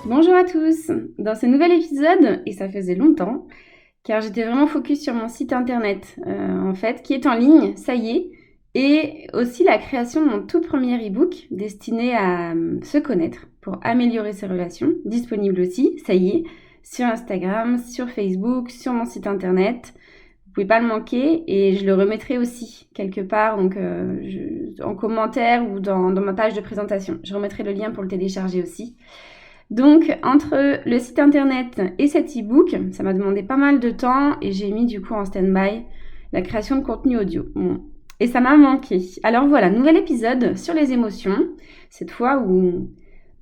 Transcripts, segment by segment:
Bonjour à tous. Dans ce nouvel épisode, et ça faisait longtemps, car j'étais vraiment focus sur mon site internet, qui est en ligne, ça y est, et aussi la création de mon tout premier e-book destiné à se connaître pour améliorer ses relations, disponible aussi, ça y est, sur Instagram, sur Facebook, sur mon site internet. Vous pouvez pas le manquer et je le remettrai aussi quelque part, donc en commentaire ou dans ma page de présentation. Je remettrai le lien pour le télécharger aussi. Donc, entre le site internet et cet e-book, ça m'a demandé pas mal de temps et j'ai mis du coup en stand-by la création de contenu audio. Bon. Et ça m'a manqué. Alors voilà, nouvel épisode sur les émotions, cette fois ou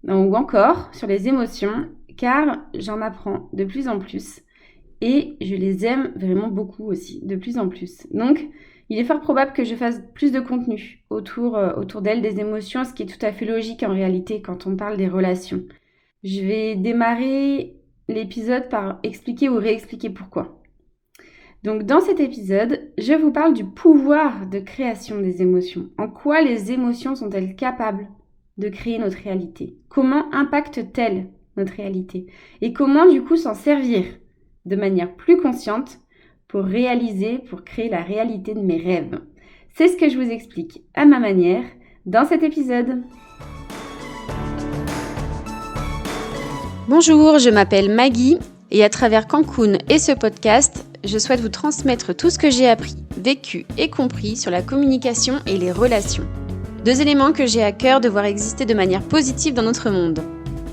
encore sur les émotions, car j'en apprends de plus en plus et je les aime vraiment beaucoup aussi, de plus en plus. Donc, il est fort probable que je fasse plus de contenu autour d'elles, des émotions, ce qui est tout à fait logique en réalité quand on parle des relations. Je vais démarrer l'épisode par expliquer ou réexpliquer pourquoi. Donc dans cet épisode, je vous parle du pouvoir de création des émotions. En quoi les émotions sont-elles capables de créer notre réalité? Comment impactent-elles notre réalité? Et comment du coup s'en servir de manière plus consciente pour créer la réalité de mes rêves? C'est ce que je vous explique à ma manière dans cet épisode. Bonjour, je m'appelle Maggie et à travers Cancun et ce podcast, je souhaite vous transmettre tout ce que j'ai appris, vécu et compris sur la communication et les relations. 2 éléments que j'ai à cœur de voir exister de manière positive dans notre monde.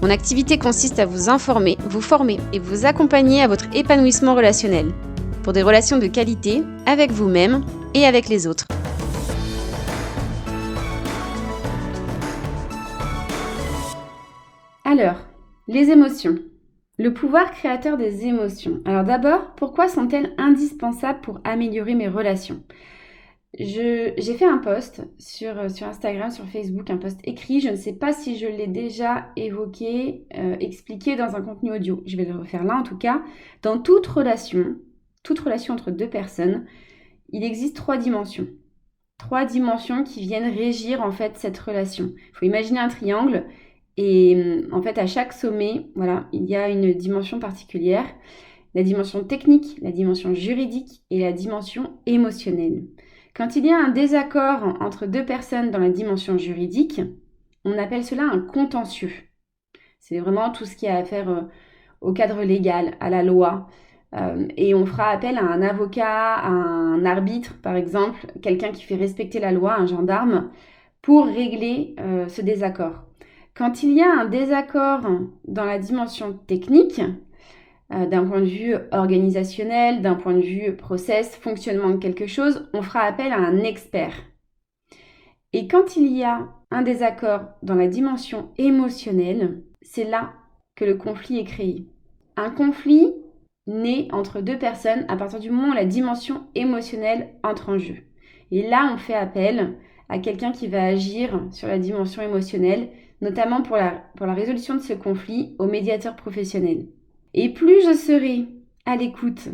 Mon activité consiste à vous informer, vous former et vous accompagner à votre épanouissement relationnel, pour des relations de qualité avec vous-même et avec les autres. Alors, les émotions. Le pouvoir créateur des émotions. Alors d'abord, pourquoi sont-elles indispensables pour améliorer mes relations? J'ai fait un post sur Instagram, sur Facebook, un post écrit. Je ne sais pas si je l'ai déjà évoqué, expliqué dans un contenu audio. Je vais le refaire là en tout cas. Dans toute relation entre 2 personnes, il existe 3 dimensions. 3 dimensions qui viennent régir en fait cette relation. Il faut imaginer un triangle. Et en fait, à chaque sommet, voilà, il y a une dimension particulière, la dimension technique, la dimension juridique et la dimension émotionnelle. Quand il y a un désaccord entre 2 personnes dans la dimension juridique, on appelle cela un contentieux. C'est vraiment tout ce qui a à faire au cadre légal, à la loi. Et on fera appel à un avocat, à un arbitre, par exemple, quelqu'un qui fait respecter la loi, un gendarme, pour régler ce désaccord. Quand il y a un désaccord dans la dimension technique, d'un point de vue organisationnel, d'un point de vue process, fonctionnement de quelque chose, on fera appel à un expert. Et quand il y a un désaccord dans la dimension émotionnelle, c'est là que le conflit est créé. Un conflit naît entre 2 personnes à partir du moment où la dimension émotionnelle entre en jeu. Et là, on fait appel à quelqu'un qui va agir sur la dimension émotionnelle, notamment pour la résolution de ce conflit, au médiateur professionnel. Et plus je serai à l'écoute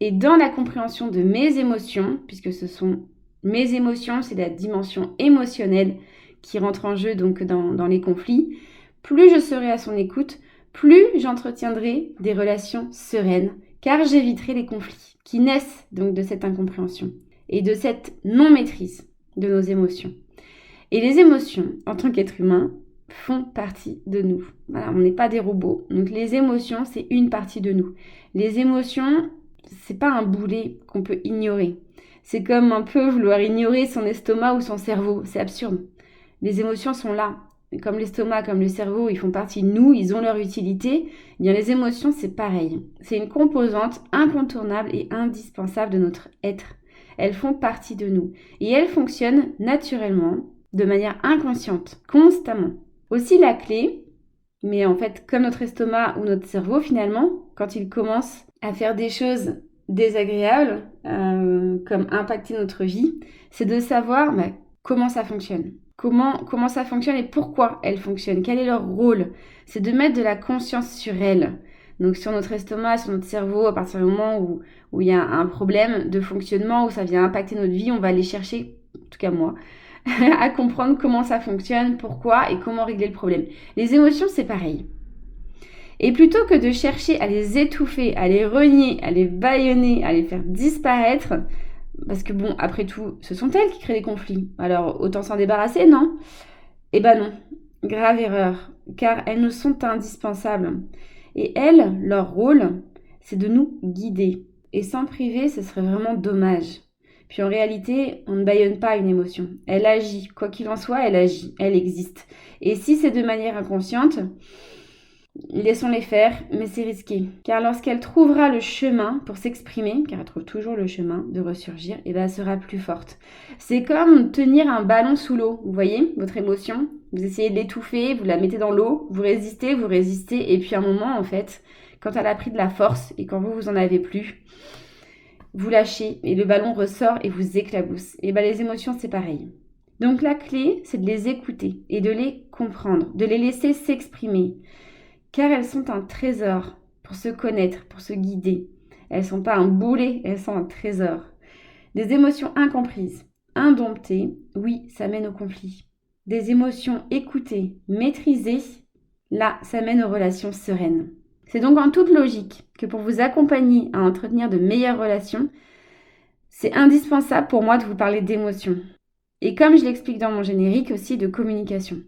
et dans la compréhension de mes émotions, puisque ce sont mes émotions, c'est la dimension émotionnelle qui rentre en jeu donc dans les conflits, plus je serai à son écoute, plus j'entretiendrai des relations sereines, car j'éviterai les conflits qui naissent donc de cette incompréhension et de cette non-maîtrise de nos émotions. Et les émotions, en tant qu'être humain, font partie de nous. Voilà, on n'est pas des robots. Donc les émotions, c'est une partie de nous. Les émotions, c'est pas un boulet qu'on peut ignorer. C'est comme un peu vouloir ignorer son estomac ou son cerveau. C'est absurde. Les émotions sont là. Et comme l'estomac, comme le cerveau, ils font partie de nous, ils ont leur utilité. Eh bien, les émotions, c'est pareil. C'est une composante incontournable et indispensable de notre être. Elles font partie de nous. Et elles fonctionnent naturellement, de manière inconsciente, constamment. Aussi la clé, mais en fait comme notre estomac ou notre cerveau finalement, quand il commence à faire des choses désagréables, comme impacter notre vie, c'est de savoir comment ça fonctionne. Comment ça fonctionne et pourquoi elles fonctionnent, quel est leur rôle. C'est de mettre de la conscience sur elles. Donc sur notre estomac, sur notre cerveau, à partir du moment où il y a un problème de fonctionnement, où ça vient impacter notre vie, on va aller chercher, en tout cas moi, à comprendre comment ça fonctionne, pourquoi et comment régler le problème. Les émotions, c'est pareil. Et plutôt que de chercher à les étouffer, à les renier, à les bâillonner, à les faire disparaître, parce que bon, après tout, ce sont elles qui créent des conflits. Alors, autant s'en débarrasser, non? Eh ben non, grave erreur, car elles nous sont indispensables. Et elles, leur rôle, c'est de nous guider. Et s'en priver, ce serait vraiment dommage. Puis en réalité, on ne bâillonne pas une émotion. Elle agit, quoi qu'il en soit, elle agit, elle existe. Et si c'est de manière inconsciente, laissons-les faire, mais c'est risqué. Car lorsqu'elle trouvera le chemin pour s'exprimer, car elle trouve toujours le chemin de ressurgir, et ben elle sera plus forte. C'est comme tenir un ballon sous l'eau. Vous voyez, votre émotion, vous essayez de l'étouffer, vous la mettez dans l'eau, vous résistez, et puis à un moment, en fait, quand elle a pris de la force, et quand vous en avez plus, vous lâchez, et le ballon ressort et vous éclabousse. Et ben les émotions, c'est pareil. Donc la clé, c'est de les écouter, et de les comprendre, de les laisser s'exprimer. Car elles sont un trésor pour se connaître, pour se guider. Elles ne sont pas un boulet, elles sont un trésor. Des émotions incomprises, indomptées, oui, ça mène au conflit. Des émotions écoutées, maîtrisées, là, ça mène aux relations sereines. C'est donc en toute logique que pour vous accompagner à entretenir de meilleures relations, c'est indispensable pour moi de vous parler d'émotions. Et comme je l'explique dans mon générique aussi, de communication.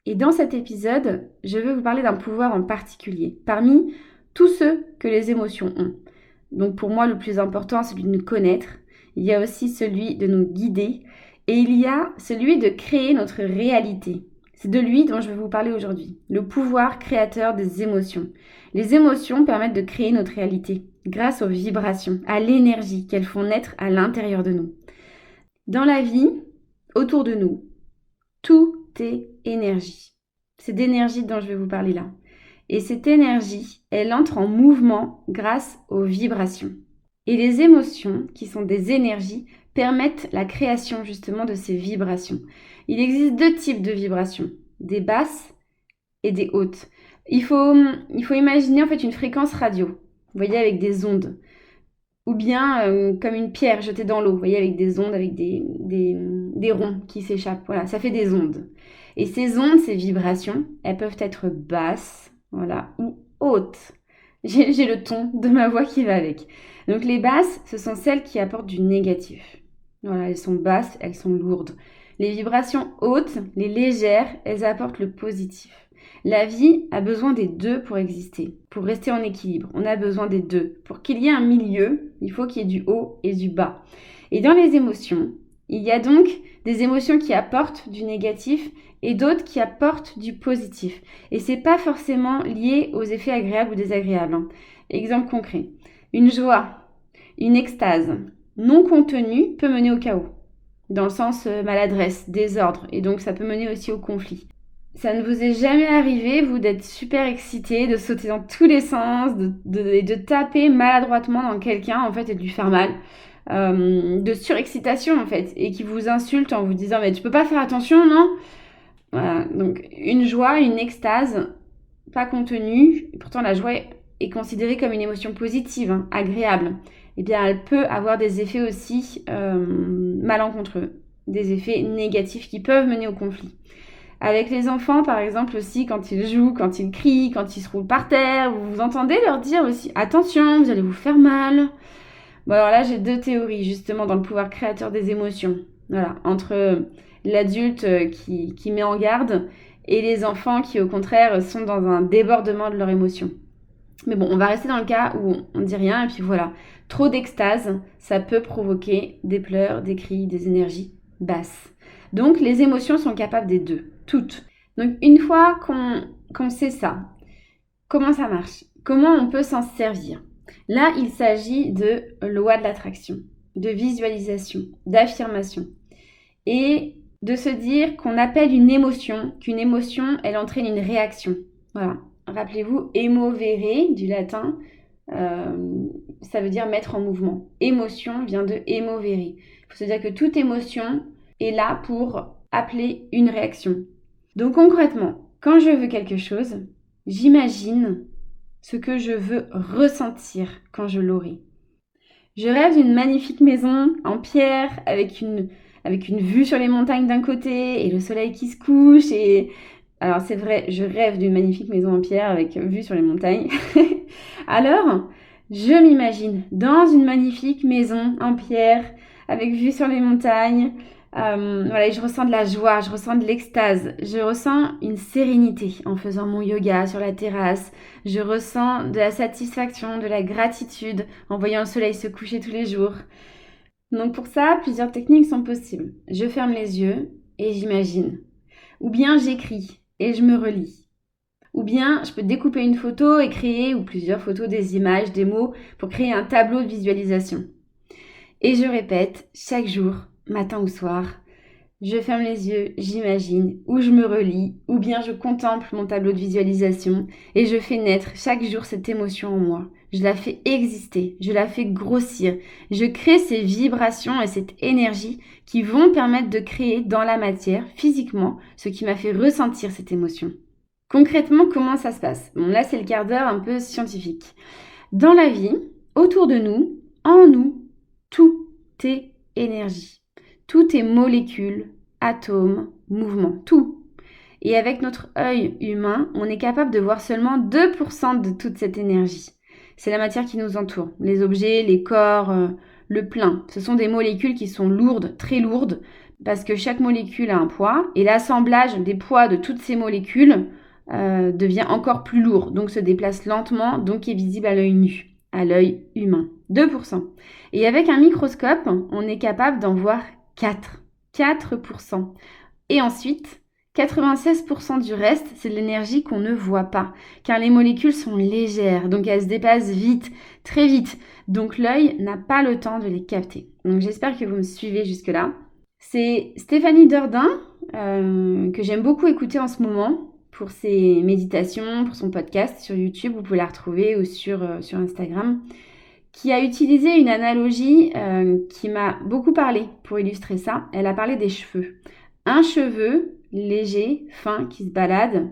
Et dans cet épisode, je vais vous parler d'un pouvoir en particulier, parmi tous ceux que les émotions ont. Donc pour moi, le plus important, c'est de nous connaître. Il y a aussi celui de nous guider. Et il y a celui de créer notre réalité. C'est de lui dont je vais vous parler aujourd'hui. Le pouvoir créateur des émotions. Les émotions permettent de créer notre réalité grâce aux vibrations, à l'énergie qu'elles font naître à l'intérieur de nous. Dans la vie, autour de nous, tout est énergie. C'est d'énergie dont je vais vous parler là. Et cette énergie, elle entre en mouvement grâce aux vibrations. Et les émotions, qui sont des énergies, permettent la création justement de ces vibrations. Il existe 2 types de vibrations, des basses et des hautes. Il faut imaginer en fait une fréquence radio, vous voyez, avec des ondes. Ou bien comme une pierre jetée dans l'eau, vous voyez, avec des ondes, avec des ronds qui s'échappent. Voilà, ça fait des ondes. Et ces ondes, ces vibrations, elles peuvent être basses, voilà, ou hautes. J'ai le ton de ma voix qui va avec. Donc les basses, ce sont celles qui apportent du négatif. Voilà, elles sont basses, elles sont lourdes. Les vibrations hautes, les légères, elles apportent le positif. La vie a besoin des 2 pour exister, pour rester en équilibre. On a besoin des 2. Pour qu'il y ait un milieu, il faut qu'il y ait du haut et du bas. Et dans les émotions, il y a donc des émotions qui apportent du négatif et d'autres qui apportent du positif. Et c'est pas forcément lié aux effets agréables ou désagréables. Exemple concret. Une joie, une extase non contenue peut mener au chaos. Dans le sens maladresse, désordre. Et donc ça peut mener aussi au conflit. Ça ne vous est jamais arrivé, vous, d'être super excité, de sauter dans tous les sens, de taper maladroitement dans quelqu'un, en fait, et de lui faire mal. De surexcitation, en fait, et qui vous insulte en vous disant « Mais tu peux pas faire attention, non ?» Voilà, donc une joie, une extase, pas contenue, et pourtant la joie est considérée comme une émotion positive, hein, agréable. Eh bien, elle peut avoir des effets aussi malencontreux, des effets négatifs qui peuvent mener au conflit. Avec les enfants, par exemple, aussi, quand ils jouent, quand ils crient, quand ils se roulent par terre, vous entendez leur dire aussi « Attention, vous allez vous faire mal ». Bon, alors là, j'ai 2 théories, justement, dans le pouvoir créateur des émotions. Voilà, entre l'adulte qui met en garde et les enfants qui, au contraire, sont dans un débordement de leurs émotions. Mais bon, on va rester dans le cas où on dit rien, et puis voilà. Trop d'extase, ça peut provoquer des pleurs, des cris, des énergies basses. Donc, les émotions sont capables des 2, toutes. Donc, une fois qu'on sait ça, comment ça marche? Comment on peut s'en servir? Là, il s'agit de loi de l'attraction, de visualisation, d'affirmation. Et de se dire qu'on appelle une émotion, qu'une émotion, elle entraîne une réaction. Voilà. Rappelez-vous, emovere, du latin, ça veut dire mettre en mouvement. Émotion vient de emovere. Il faut se dire que toute émotion est là pour appeler une réaction. Donc concrètement, quand je veux quelque chose, j'imagine ce que je veux ressentir quand je l'aurai. Je rêve d'une magnifique maison en pierre avec une vue sur les montagnes d'un côté et le soleil qui se couche et Alors c'est vrai, je rêve d'une magnifique maison en pierre avec vue sur les montagnes. Alors, je m'imagine dans une magnifique maison en pierre avec vue sur les montagnes. Voilà, et je ressens de la joie, je ressens de l'extase, je ressens une sérénité en faisant mon yoga sur la terrasse. Je ressens de la satisfaction, de la gratitude en voyant le soleil se coucher tous les jours. Donc pour ça, plusieurs techniques sont possibles. Je ferme les yeux et j'imagine. Ou bien j'écris et je me relis. Ou bien je peux découper une photo et créer, ou plusieurs photos, des images, des mots, pour créer un tableau de visualisation. Et je répète chaque jour, matin ou soir. Je ferme les yeux, j'imagine, ou je me relis, ou bien je contemple mon tableau de visualisation et je fais naître chaque jour cette émotion en moi. Je la fais exister, je la fais grossir. Je crée ces vibrations et cette énergie qui vont permettre de créer dans la matière, physiquement, ce qui m'a fait ressentir cette émotion. Concrètement, comment ça se passe? Bon, là, c'est le quart d'heure un peu scientifique. Dans la vie, autour de nous, en nous, tout est énergie. Tout est molécules, atomes, mouvements, tout. Et avec notre œil humain, on est capable de voir seulement 2% de toute cette énergie. C'est la matière qui nous entoure, les objets, les corps, le plein. Ce sont des molécules qui sont lourdes, très lourdes, parce que chaque molécule a un poids, et l'assemblage des poids de toutes ces molécules devient encore plus lourd, donc se déplace lentement, donc est visible à l'œil nu, à l'œil humain. 2%. Et avec un microscope, on est capable d'en voir 4%. Et ensuite, 96% du reste, c'est de l'énergie qu'on ne voit pas, car les molécules sont légères, donc elles se déplacent vite, très vite. Donc l'œil n'a pas le temps de les capter. Donc j'espère que vous me suivez jusque-là. C'est Stéphanie Dordain, que j'aime beaucoup écouter en ce moment, pour ses méditations, pour son podcast sur YouTube, vous pouvez la retrouver, ou sur Instagram, qui a utilisé une analogie qui m'a beaucoup parlé pour illustrer ça. Elle a parlé des cheveux. Un cheveu léger, fin, qui se balade,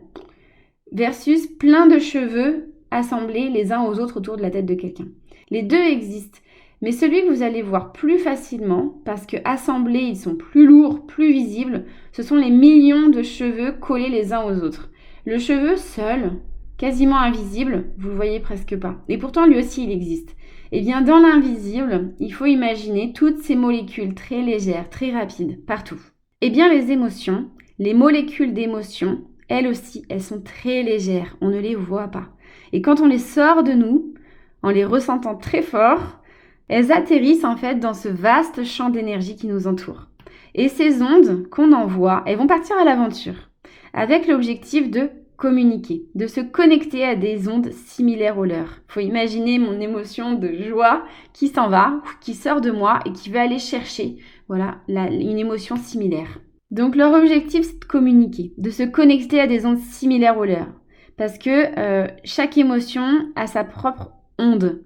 versus plein de cheveux assemblés les uns aux autres autour de la tête de quelqu'un. Les deux existent, mais celui que vous allez voir plus facilement, parce que assemblés, ils sont plus lourds, plus visibles, ce sont les millions de cheveux collés les uns aux autres. Le cheveu seul, quasiment invisible, vous le voyez presque pas. Et pourtant, lui aussi, il existe. Eh bien, dans l'invisible, il faut imaginer toutes ces molécules très légères, très rapides, partout. Eh bien, les émotions, les molécules d'émotions, elles aussi, elles sont très légères. On ne les voit pas. Et quand on les sort de nous, en les ressentant très fort, elles atterrissent en fait dans ce vaste champ d'énergie qui nous entoure. Et ces ondes qu'on envoie, elles vont partir à l'aventure, avec l'objectif de communiquer, de se connecter à des ondes similaires aux leurs. Il faut imaginer mon émotion de joie qui s'en va, qui sort de moi et qui va aller chercher une émotion similaire. Donc leur objectif, c'est de communiquer, de se connecter à des ondes similaires aux leurs. Parce que chaque émotion a sa propre onde,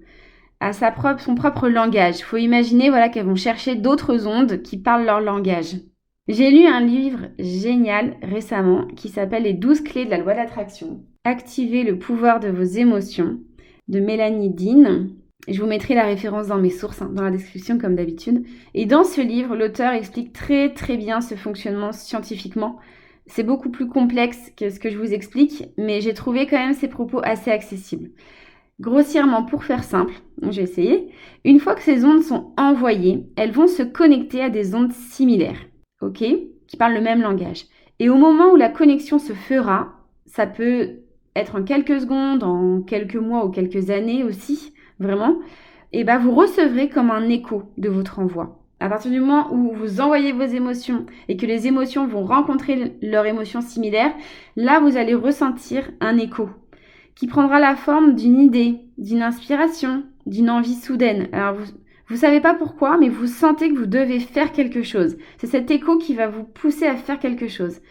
a son propre langage. Il faut imaginer qu'elles vont chercher d'autres ondes qui parlent leur langage. J'ai lu un livre génial récemment qui s'appelle Les 12 clés de la loi d'attraction. Activez le pouvoir de vos émotions, de Mélanie Dean. Je vous mettrai la référence dans mes sources, dans la description comme d'habitude. Et dans ce livre, l'auteur explique très très bien ce fonctionnement scientifiquement. C'est beaucoup plus complexe que ce que je vous explique, mais j'ai trouvé quand même ses propos assez accessibles. Grossièrement, pour faire simple, j'ai essayé, une fois que ces ondes sont envoyées, elles vont se connecter à des ondes similaires. Ok, qui parlent le même langage. Et au moment où la connexion se fera, ça peut être en quelques secondes, en quelques mois ou quelques années aussi, vraiment, et vous recevrez comme un écho de votre envoi. À partir du moment où vous envoyez vos émotions et que les émotions vont rencontrer leurs émotions similaires, là vous allez ressentir un écho qui prendra la forme d'une idée, d'une inspiration, d'une envie soudaine. Alors vous savez pas pourquoi, mais vous sentez que vous devez faire quelque chose. C'est cet écho qui va vous pousser à faire quelque chose.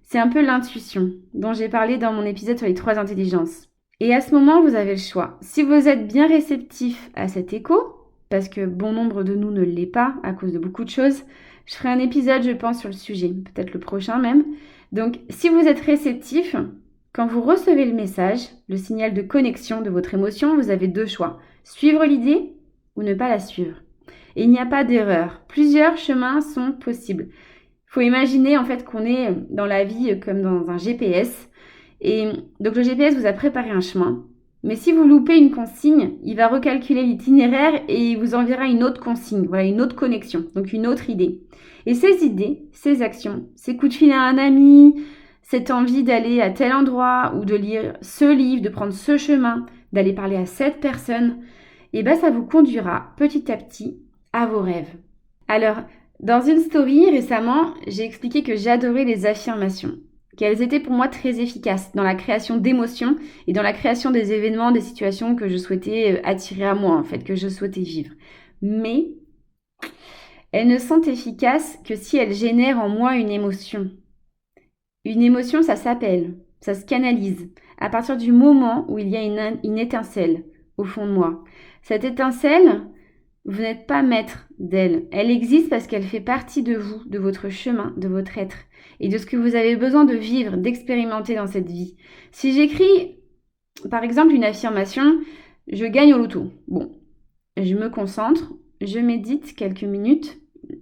C'est un peu l'intuition dont j'ai parlé dans mon épisode sur les 3 intelligences. Et à ce moment, vous avez le choix. Si vous êtes bien réceptif à cet écho, parce que bon nombre de nous ne l'est pas à cause de beaucoup de choses, je ferai un épisode, je pense, sur le sujet, peut-être le prochain même. Donc, si vous êtes réceptif, quand vous recevez le message, le signal de connexion de votre émotion, vous avez 2 choix. Suivre l'idée ou ne pas la suivre. Et il n'y a pas d'erreur. Plusieurs chemins sont possibles. faut imaginer en fait qu'on est dans la vie comme dans un GPS. Et donc le GPS vous a préparé un chemin. Mais si vous loupez une consigne, il va recalculer l'itinéraire et il vous enverra une autre consigne, voilà, une autre connexion, donc une autre idée. Et ces idées, ces actions, ces coups de fil à un ami, cette envie d'aller à tel endroit ou de lire ce livre, de prendre ce chemin, d'aller parler à cette personne, et ben ça vous conduira petit à petit à vos rêves. Alors, dans une story récemment, j'ai expliqué que j'adorais les affirmations, qu'elles étaient pour moi très efficaces dans la création d'émotions et dans la création des événements, des situations que je souhaitais attirer à moi en fait, que je souhaitais vivre. Mais elles ne sont efficaces que si elles génèrent en moi une émotion. Une émotion, ça s'appelle, ça se canalise à partir du moment où il y a une étincelle au fond de moi. Cette étincelle, vous n'êtes pas maître d'elle. Elle existe parce qu'elle fait partie de vous, de votre chemin, de votre être et de ce que vous avez besoin de vivre, d'expérimenter dans cette vie. Si j'écris, par exemple, une affirmation, je gagne au loto. Bon, je me concentre, je médite quelques minutes.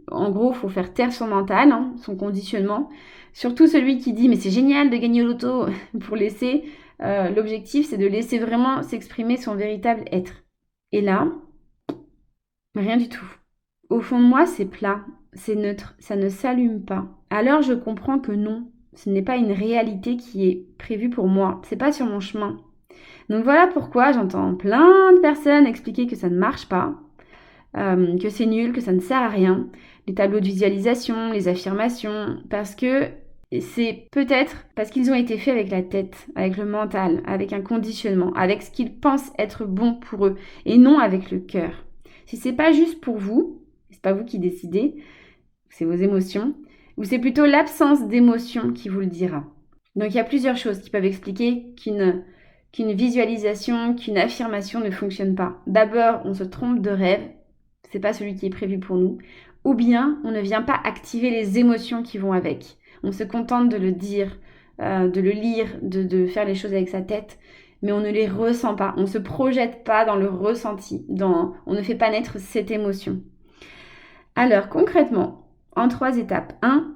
En gros, il faut faire taire son mental, son conditionnement. Surtout celui qui dit « mais c'est génial de gagner au loto » pour laisser, l'objectif c'est de laisser vraiment s'exprimer son véritable être. Et là, rien du tout. Au fond de moi, c'est plat, c'est neutre, ça ne s'allume pas. Alors je comprends que non, ce n'est pas une réalité qui est prévue pour moi, c'est pas sur mon chemin. Donc voilà pourquoi j'entends plein de personnes expliquer que ça ne marche pas, que c'est nul, que ça ne sert à rien, les tableaux de visualisation, les affirmations, parce que c'est peut-être parce qu'ils ont été faits avec la tête, avec le mental, avec un conditionnement, avec ce qu'ils pensent être bon pour eux, et non avec le cœur. Si c'est pas juste pour vous, c'est pas vous qui décidez, c'est vos émotions, ou c'est plutôt l'absence d'émotion qui vous le dira. Donc il y a plusieurs choses qui peuvent expliquer qu'une visualisation, qu'une affirmation ne fonctionne pas. D'abord, on se trompe de rêve, c'est pas celui qui est prévu pour nous, ou bien on ne vient pas activer les émotions qui vont avec. On se contente de le dire, de le lire, de faire les choses avec sa tête, mais on ne les ressent pas. On ne se projette pas dans le ressenti. On ne fait pas naître cette émotion. Alors, concrètement, en 3 étapes. 1,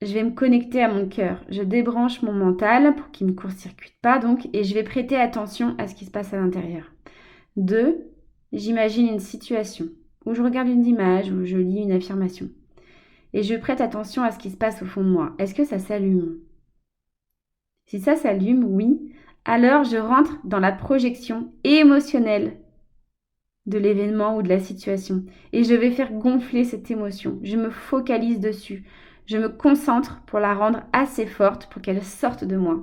je vais me connecter à mon cœur. Je débranche mon mental pour qu'il ne me court-circuite pas, donc, et je vais prêter attention à ce qui se passe à l'intérieur. 2, j'imagine une situation, où je regarde une image, où je lis une affirmation. Et je prête attention à ce qui se passe au fond de moi. Est-ce que ça s'allume ? Si ça s'allume, oui, alors je rentre dans la projection émotionnelle de l'événement ou de la situation. Et je vais faire gonfler cette émotion. Je me focalise dessus. Je me concentre pour la rendre assez forte pour qu'elle sorte de moi.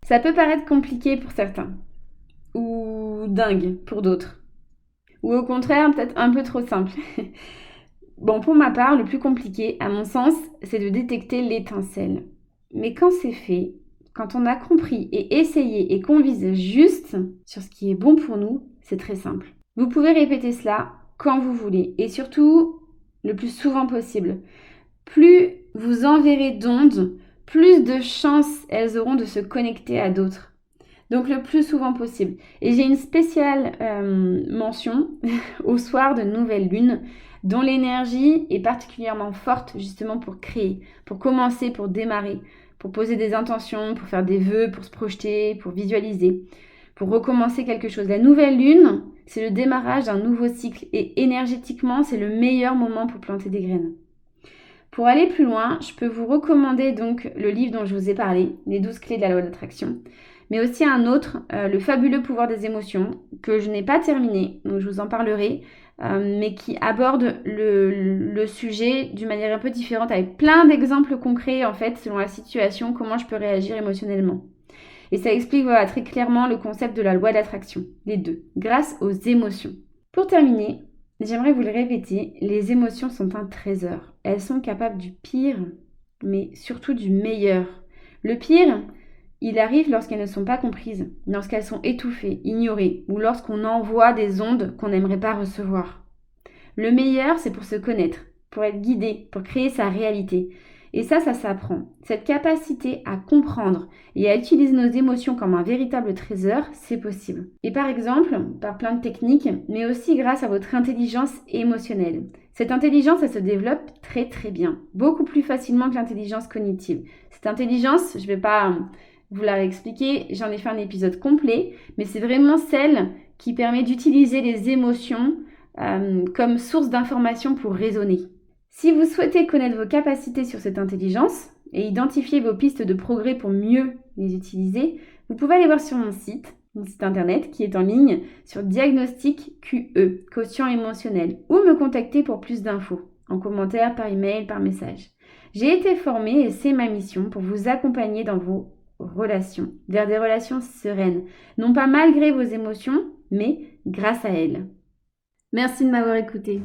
Ça peut paraître compliqué pour certains, ou dingue pour d'autres, ou au contraire peut-être un peu trop simple. Bon, pour ma part, le plus compliqué, à mon sens, c'est de détecter l'étincelle. Mais quand c'est fait, quand on a compris et essayé et qu'on vise juste sur ce qui est bon pour nous, c'est très simple. Vous pouvez répéter cela quand vous voulez et surtout le plus souvent possible. Plus vous enverrez d'ondes, plus de chances elles auront de se connecter à d'autres. Donc le plus souvent possible. Et j'ai une spéciale mention au soir de nouvelle lune, dont l'énergie est particulièrement forte justement pour créer, pour commencer, pour démarrer, pour poser des intentions, pour faire des vœux, pour se projeter, pour visualiser, pour recommencer quelque chose. La nouvelle lune, c'est le démarrage d'un nouveau cycle et énergétiquement, c'est le meilleur moment pour planter des graines. Pour aller plus loin, je peux vous recommander donc le livre dont je vous ai parlé, Les 12 clés de la loi d'attraction, mais aussi un autre, Le fabuleux pouvoir des émotions, que je n'ai pas terminé, donc je vous en parlerai, mais qui aborde le sujet d'une manière un peu différente, avec plein d'exemples concrets en fait, selon la situation, comment je peux réagir émotionnellement. Et ça explique très clairement le concept de la loi d'attraction, les deux, grâce aux émotions. Pour terminer, j'aimerais vous le répéter, les émotions sont un trésor. Elles sont capables du pire, mais surtout du meilleur. Le pire, il arrive lorsqu'elles ne sont pas comprises, lorsqu'elles sont étouffées, ignorées, ou lorsqu'on envoie des ondes qu'on n'aimerait pas recevoir. Le meilleur, c'est pour se connaître, pour être guidé, pour créer sa réalité. Et ça s'apprend. Cette capacité à comprendre et à utiliser nos émotions comme un véritable trésor, c'est possible. Et par exemple, par plein de techniques, mais aussi grâce à votre intelligence émotionnelle. Cette intelligence, elle se développe très très bien, beaucoup plus facilement que l'intelligence cognitive. Cette intelligence, je ne vais pas vous la réexpliquer, j'en ai fait un épisode complet, mais c'est vraiment celle qui permet d'utiliser les émotions comme source d'information pour raisonner. Si vous souhaitez connaître vos capacités sur cette intelligence et identifier vos pistes de progrès pour mieux les utiliser, vous pouvez aller voir sur mon site internet qui est en ligne sur Diagnostic QE, quotient émotionnel, ou me contacter pour plus d'infos, en commentaire, par email, par message. J'ai été formée et c'est ma mission pour vous accompagner dans vos relations, vers des relations sereines, non pas malgré vos émotions, mais grâce à elles. Merci de m'avoir écouté.